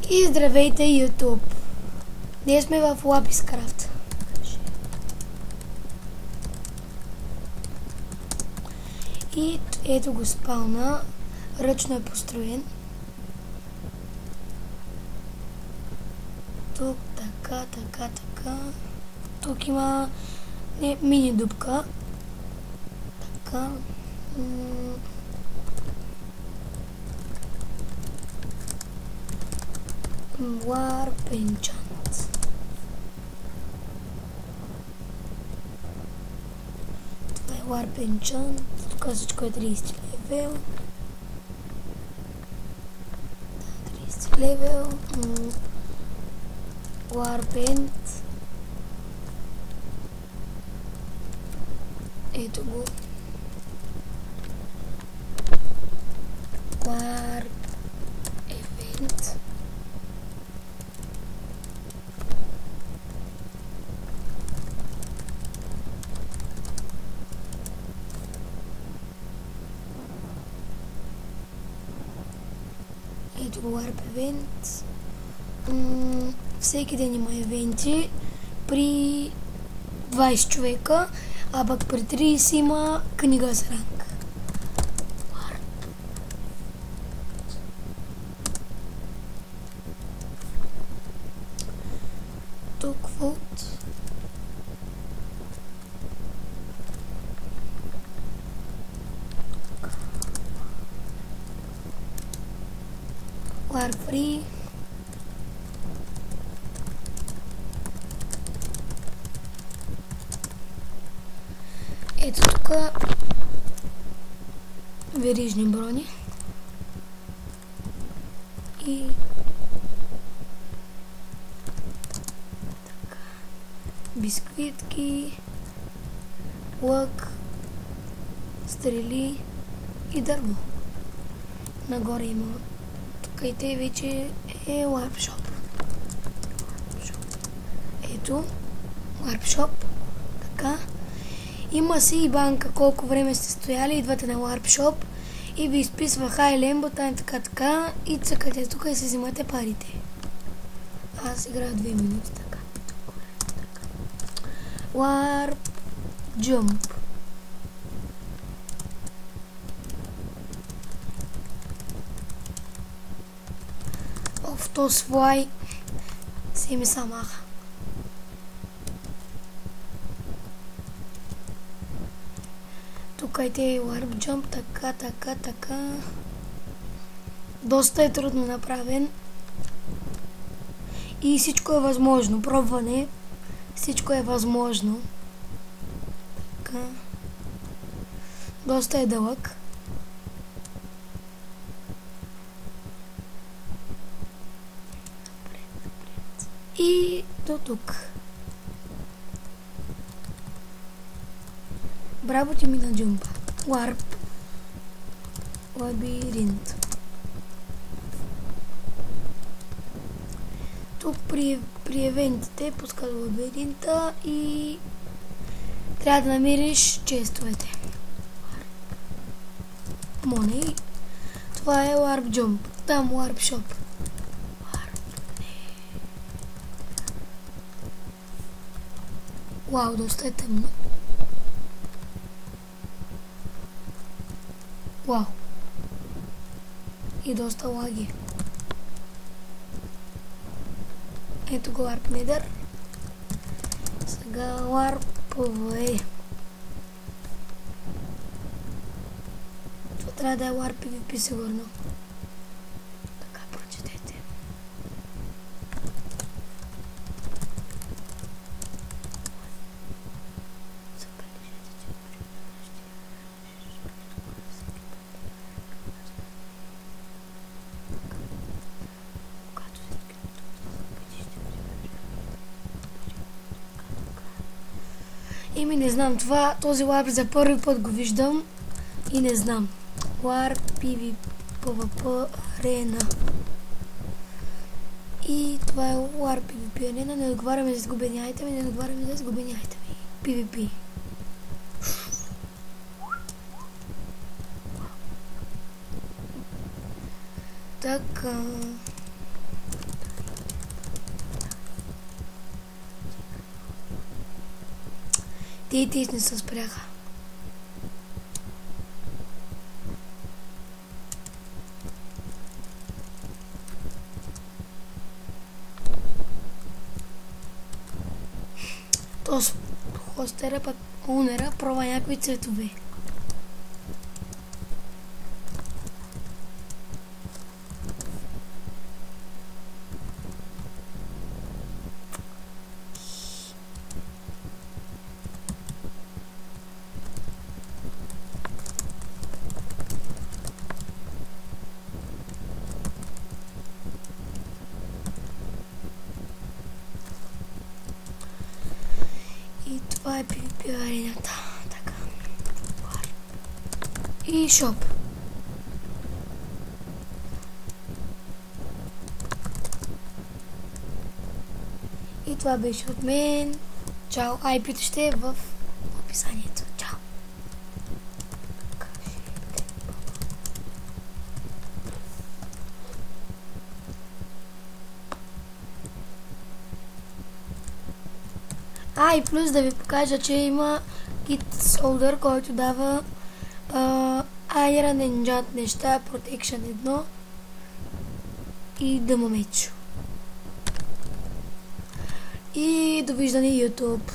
И здравейте, YouTube! Ние сме в Lapis-Craft. И ето го спална. Ръчно е построен. Тук така. Тук има мини дупка. Така. Warp Enchant. Това е Warp Enchant. Тук всичко е 30 левел. 30 левел. Warp End. Ето го. Warp Event. Ето го Warp Event. Всеки ден има евенти при 20 човека, а пък при 30 има книга с ранг. Тук вот. Warp Free. Ето тук верижни брони и така, бисквитки, лък, стрели и дърво. Нагоре има тук и те вече е Warpshop. Ето Warpshop. Така. Има си и банка колко време сте стояли, идвате на Warpshop и ви изписва High Lembo, така и цъкате тук и си взимате парите. Аз играя 2 минути така. Warp Jump. Of този флай си ми самаха. Тук е Warp Jump, така. Доста е трудно направен. И всичко е възможно. Пробване. Всичко е възможно. Така. Доста е дълъг. И до тук. Браво ти ми на джумпа. Warp. Лабиринт. Тук при евентите пускат лабиринта и трябва да намериш честовете. Money. Това е Warp Jump. Там Warp Shop. Вау, доста е тъмно. Вау. И доста лаги. Ето го Warp Nether. Сега Warp PvE. Това трябва да е Warp PvP сигурно. Така, прочетете. Ими не знам, този Warp за първи път го виждам и не знам. Warp PvP Arena. И това е Warp PvP Arena. Не отговаряме за изгубени айтеми, не отговаряме за изгубени айтеми. PvP. Така. TTS не се спряха. То с хостера пък унера пробва някои цветове. И това е PvP арената. Така. И шоп. И това беше от мен. Чао. IP-то ще е в описанието. Чао. И плюс да ви покажа, че има Git Solder, който дава Iron Enchant неща, Protection 1 и Дъмомечо. И довиждане YouTube.